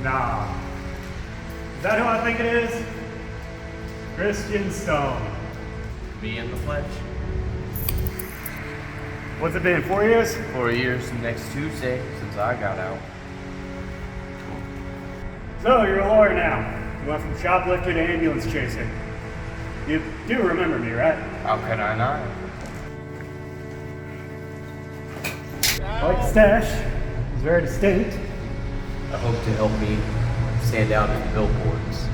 Nah. Is that who I think it is? Christian Stone. Me in the flesh. What's it been, 4 years? 4 years next Tuesday since I got out. So, you're a lawyer now. You went from shoplifter to ambulance chaser. You do remember me, right? How could I not? I like the stash. It's very distinct. I hope to help me stand out in the billboards.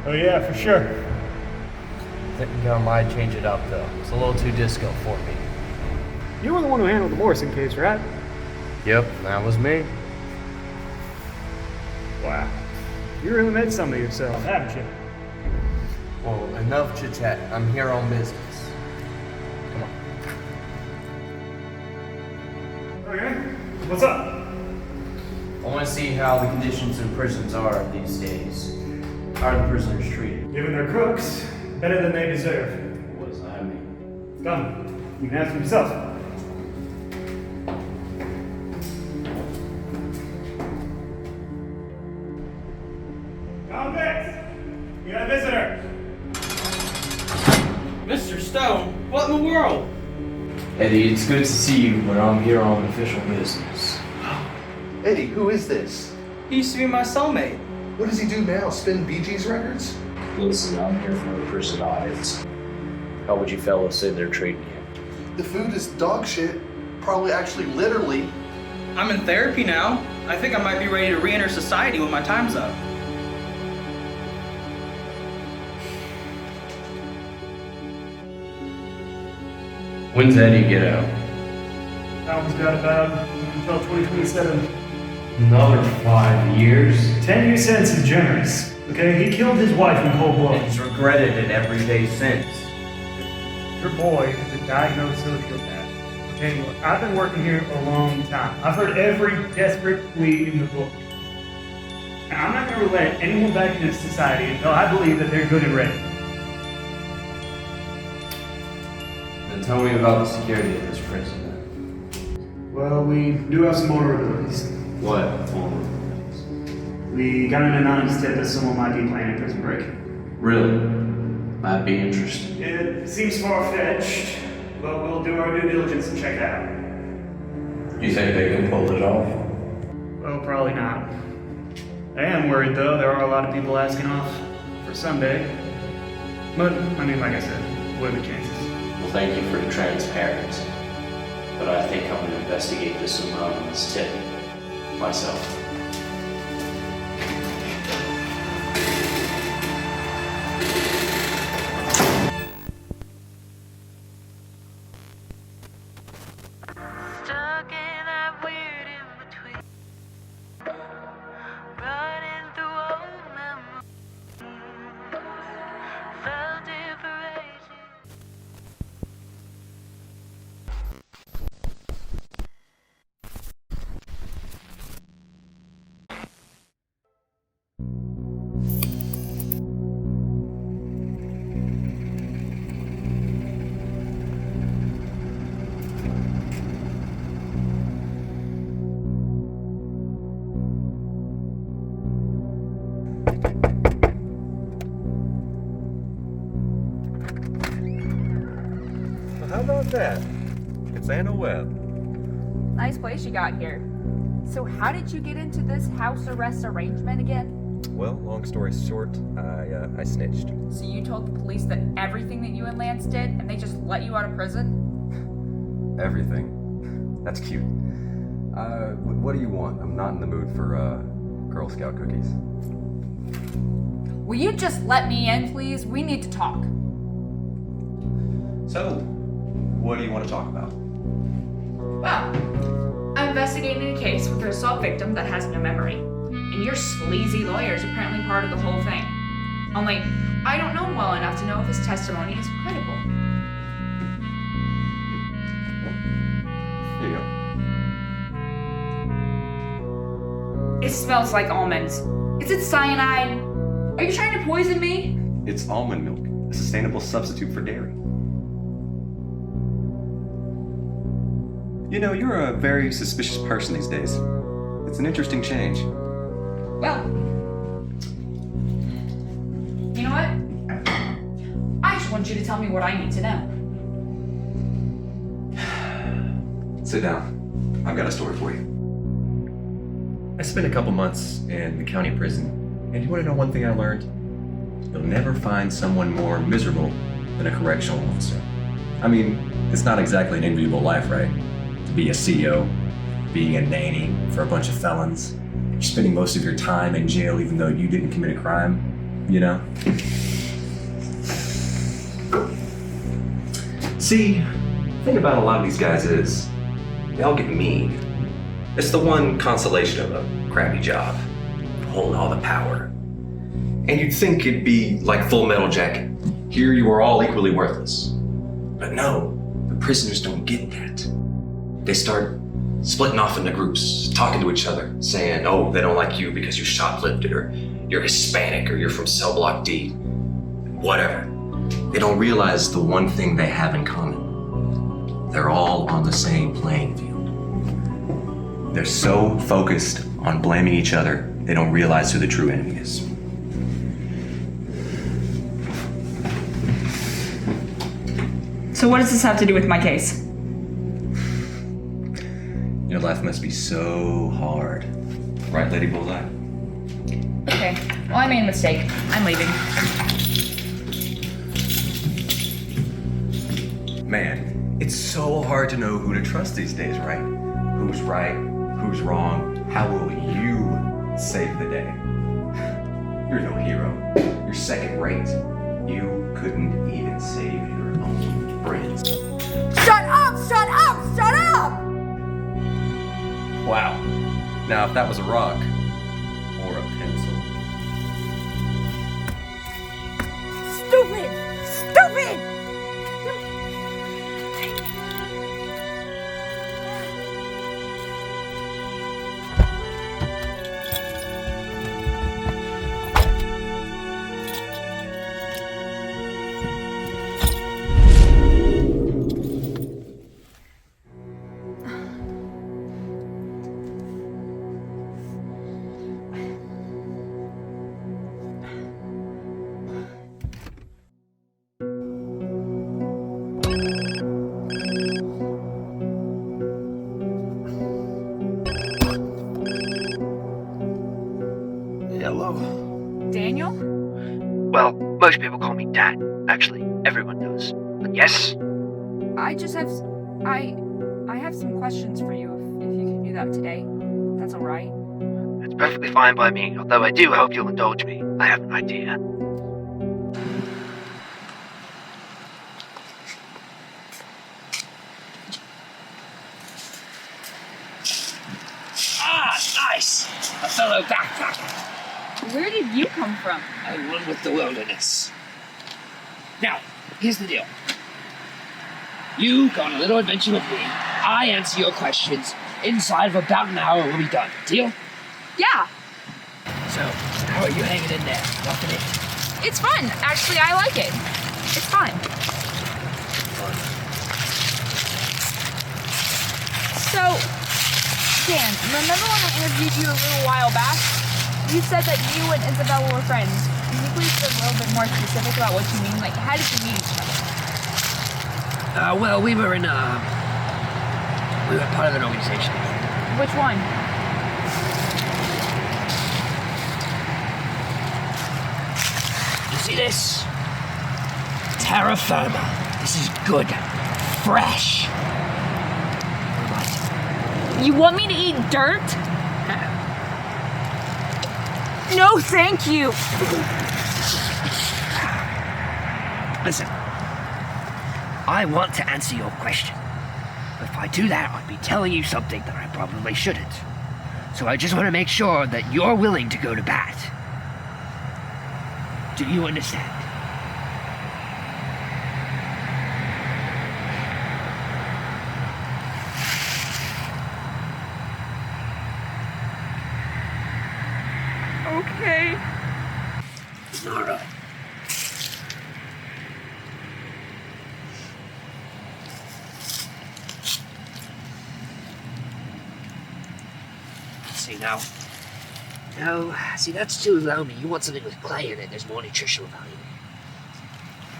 Oh yeah, for sure. I think I might change it up though. It's a little too disco for me. You were the one who handled the Morrison case, right? Yep, that was me. Wow. You really made some of yourself, haven't you? Well, enough chit chat. I'm here on business. Come on. Okay. What's up? I want to see how the conditions in prisons are these days. How are the prisoners treated? Given their crooks, better than they deserve. What does that mean? Come, you can ask them yourself. Convicts! You got a visitor! Mr. Stone, what in the world? Eddie, it's good to see you, but I'm here on official business. Eddie, who is this? He used to be my cellmate. What does he do now? Spin Bee Gees records? Listen, I'm here for the prison audits. How would you fellas say they're treating you? The food is dog shit. Probably actually literally. I'm in therapy now. I think I might be ready to re-enter society when my time's up. When's Eddie get out? Alvin's got about until 2027. Another 5 years? 10-year sentence is generous. Okay, he killed his wife in cold blood. And he's regretted it every day since. Your boy is a diagnosed sociopath. Okay, look, I've been working here a long time. I've heard every desperate plea in the book. And I'm not going to let anyone back into society until I believe that they're good and ready. Then tell me about the security of this prison. Well, we do have some vulnerabilities. What vulnerabilities? We got an anonymous tip that someone might be planning a prison break. Really? Might be interesting. It seems far-fetched, but we'll do our due diligence and check it out. You think they can pull it off? Well, probably not. I am worried, though. There are a lot of people asking off for Sunday. But, I mean, like I said, what are the chances? Well, thank you for the transparency. But I think I'm going to investigate this anonymous tip myself. Stuck in that weird in-between, running through old memories, felt different. How about that? It's Anna Webb. Nice place you got here. So how did you get into this house arrest arrangement again? Well, long story short, I snitched. So you told the police that everything that you and Lance did, and they just let you out of prison? Everything. That's cute. What do you want? I'm not in the mood for, Girl Scout cookies. Will you just let me in, please? We need to talk. So, what do you want to talk about? Well, I'm investigating a case with an assault victim that has no memory. And your sleazy lawyer is apparently part of the whole thing. Only, I don't know him well enough to know if his testimony is credible. Here you go. It smells like almonds. Is it cyanide? Are you trying to poison me? It's almond milk, a sustainable substitute for dairy. You know, you're a very suspicious person these days. It's an interesting change. Well, you know what? I just want you to tell me what I need to know. Sit down. I've got a story for you. I spent a couple months in the county prison, and you want to know one thing I learned? You'll never find someone more miserable than a correctional officer. I mean, it's not exactly an enviable life, right? To be a CO, being a nanny for a bunch of felons, you're spending most of your time in jail even though you didn't commit a crime, you know? See, the thing about a lot of these guys is, they all get mean. It's the one consolation of a crappy job, holding all the power. And you'd think it'd be like Full Metal Jacket. Here you are all equally worthless. But no, the prisoners don't get that. They start splitting off into groups, talking to each other, saying, oh, they don't like you because you shoplifted, or you're Hispanic, or you're from cell block D, whatever. They don't realize the one thing they have in common. They're all on the same playing field. They're so focused on blaming each other, they don't realize who the true enemy is. So what does this have to do with my case? Your life must be so hard. Right, Lady Bullseye? Okay, well, I made a mistake. I'm leaving. Man, it's so hard to know who to trust these days, right? Who's right? Who's wrong? How will you save the day? You're no hero. You're second rate. You couldn't even save your own friends. Shut up! Shut up! Shut up! Wow. Now, if that was a rock or a pencil. Stupid! Stupid! Hello. Daniel? Well, most people call me Dad. Actually, everyone does. But yes? I just have... I have some questions for you if you can do that today. That's alright. It's perfectly fine by me, although I do hope you'll indulge me. I have an idea. Ah, nice! A fellow backpacker. Where did you come from? I run with the wilderness. Now, here's the deal. You go on a little adventure with me. I answer your questions. Inside of about an hour, we'll be done. Deal? Yeah, So, how are you hanging in there? Roughing it? it's fun. Actually, I like it. It's fun. So, Dan, remember when I interviewed you a little while back? You said that you and Isabella were friends. Can you please be a little bit more specific about what you mean? Like, how did you meet each other? Well, we were part of an organization. Which one? You see this? Terra firma. This is good. Fresh. What? You want me to eat dirt? No, thank you. Listen. I want to answer your question. But if I do that, I'd be telling you something that I probably shouldn't. So I just want to make sure that you're willing to go to bat. Do you understand? Okay. All right. See now, No, see, that's too lonely. You want something with clay in it. There's more nutritional value.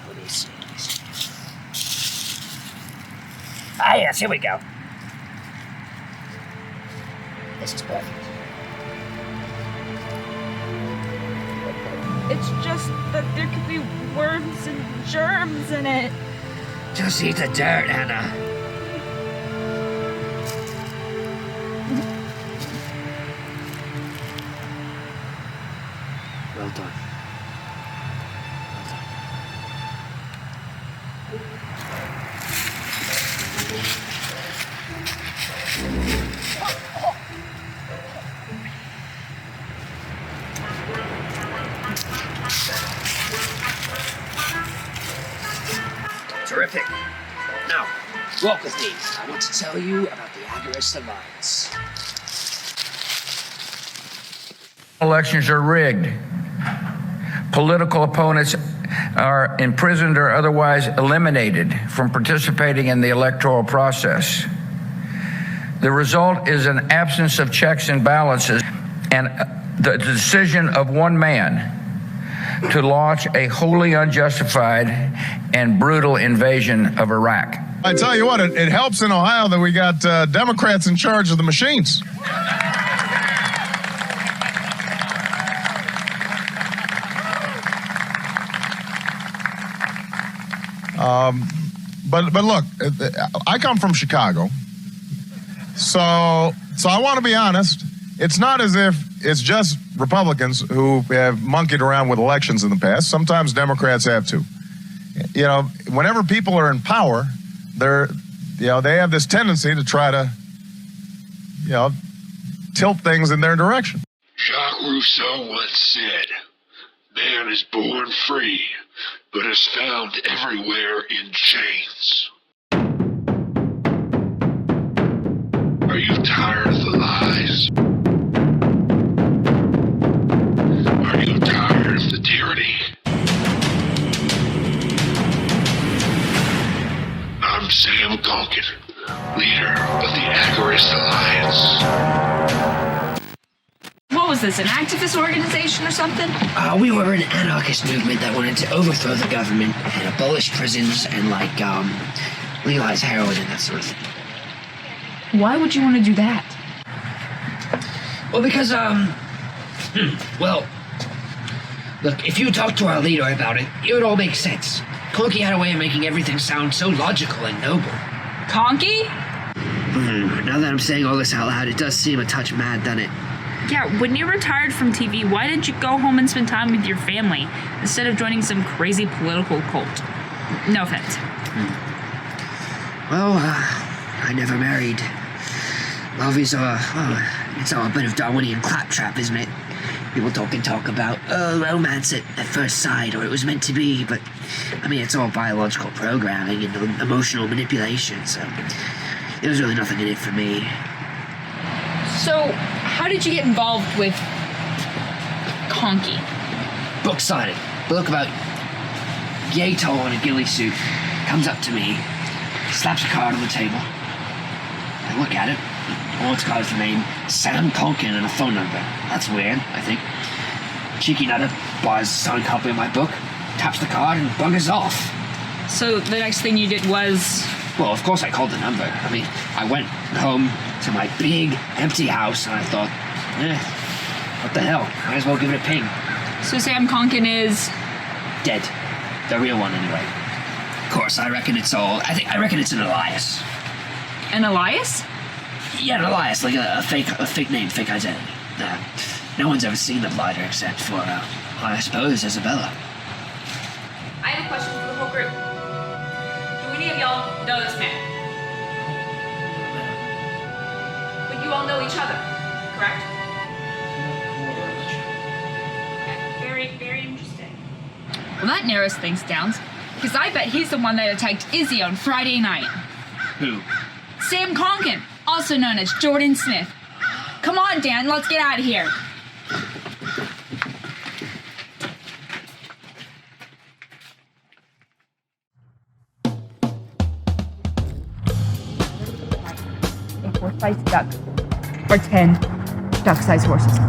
Let me see. Ah, yes, here we go. This is perfect. It's just that there could be worms and germs in it. Just eat the dirt, Anna. Well done. Terrific. Now, walk with me. I want to tell you about the Agorist Alliance. Elections are rigged. Political opponents are imprisoned or otherwise eliminated from participating in the electoral process. The result is an absence of checks and balances and the decision of one man to launch a wholly unjustified and brutal invasion of Iraq. I tell you what, it helps in Ohio that we got Democrats in charge of the machines. But look, I come from Chicago, so I want to be honest. It's not as if it's just Republicans who have monkeyed around with elections in the past. Sometimes Democrats have too. You know, whenever people are in power, they have this tendency to try to, tilt things in their direction. Jacques Rousseau once said, "Man is born free, but is found everywhere in chains." Are you tired of the lies? Are you tired of the tyranny? I'm Sam Conkin, leader of the Agorist Alliance. What was this, an activist organization or something? We were an anarchist movement that wanted to overthrow the government and abolish prisons and, legalize heroin and that sort of thing. Why would you want to do that? Well, because, look, if you talk to our leader about it, it would all make sense. Conky had a way of making everything sound so logical and noble. Conky? Now that I'm saying all this out loud, it does seem a touch mad, doesn't it? Yeah, when you retired from TV, why didn't you go home and spend time with your family instead of joining some crazy political cult? No offense. Well, I never married. Love is it's all a bit of Darwinian claptrap, isn't it? People talk about, romance at first sight, or it was meant to be, but, it's all biological programming and emotional manipulation, so there was really nothing in it for me. So, how did you get involved with Conky? Book signing. Book about yay tall in a ghillie suit. Comes up to me, slaps a card on the table. I look at it. All it's got is the name Sam Conkin and a phone number. That's weird, I think. Cheeky nutter buys a signed copy of my book, taps the card, and buggers off. So the next thing you did was... Well, of course I called the number. I went home to my big, empty house, and I thought, what the hell? Might as well give it a ping. So Sam Conkin is... Dead. The real one, anyway. Of course, I reckon it's an alias. An alias? Yeah, an alias, like a fake name, fake identity. No one's ever seen the blighter except for, I suppose, Isabella. I have a question for the whole group. Do any of y'all know this man? But you all know each other, correct? Okay, very, very interesting. Well, that narrows things down, because I bet he's the one that attacked Izzy on Friday night. Who? Sam Conkin, also known as Jordan Smith. Come on, Dan, let's get out of here. A 4-sized duck, or 10 duck-sized horses.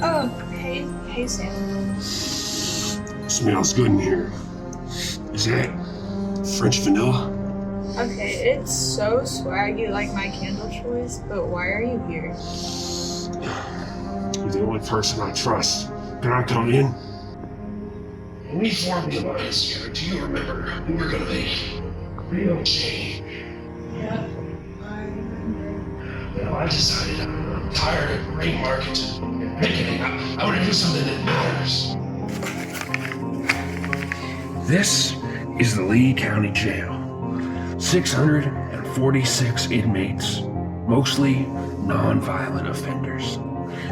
Oh, hey Sam. Smells good in here. Is that French vanilla? Okay, it's so swaggy like my candle choice, but why are you here? You're the only person I trust. Can I come in? When we formed the alliance together, do you remember who we're gonna make? Real change. Yeah, I remember. Well, I decided I'm tired of gray markets and picketing. I want to do something that matters. This is the Lee County Jail. 646 inmates, mostly non-violent offenders.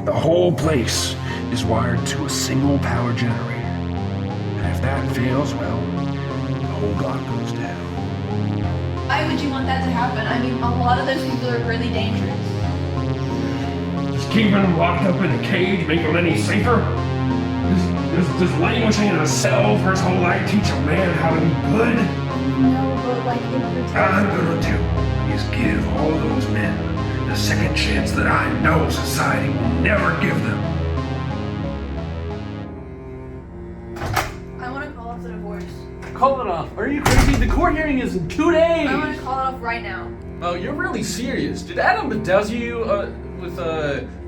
The whole place is wired to a single power generator. And if that fails, well, the whole block goes down. Why would you want that to happen? I mean, a lot of those people are really dangerous. Does keeping them locked up in a cage make them any safer? Does languishing in a cell for his whole life teach a man how to be good? No, but like it protects. I'm gonna do is give all those men the second chance that I know society will never give them. I want to call off the divorce. Call it off. Are you crazy? The court hearing is in 2 days. I want to call it off right now. Oh, you're really serious. Did Adam bedazzle you with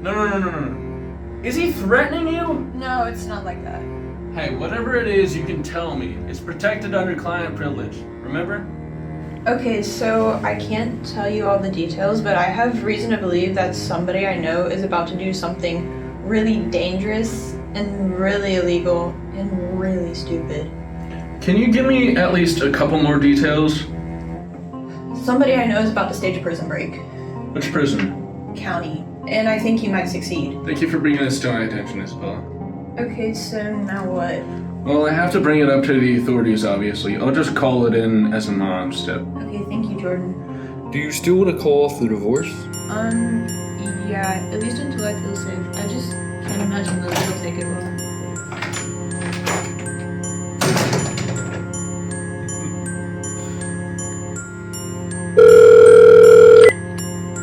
No. Is he threatening you? No, it's not like that. Hey, whatever it is, you can tell me. It's protected under client privilege. Remember? Okay, so I can't tell you all the details, but I have reason to believe that somebody I know is about to do something really dangerous and really illegal and really stupid. Can you give me at least a couple more details? Somebody I know is about to stage a prison break. Which prison? County. And I think he might succeed. Thank you for bringing this to my attention, Isabella. Okay, so now what? Well, I have to bring it up to the authorities, obviously. I'll just call it in as a non-step. Okay, thank you, Jordan. Do you still want to call off the divorce? Yeah, at least until I feel safe. I just can't imagine Lily will take it well.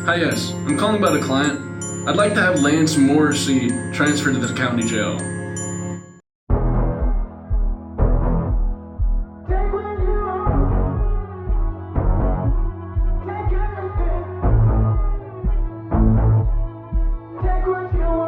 Hi, yes. I'm calling about a client. I'd like to have Lance Morrissey transferred to the county jail. Take what you want.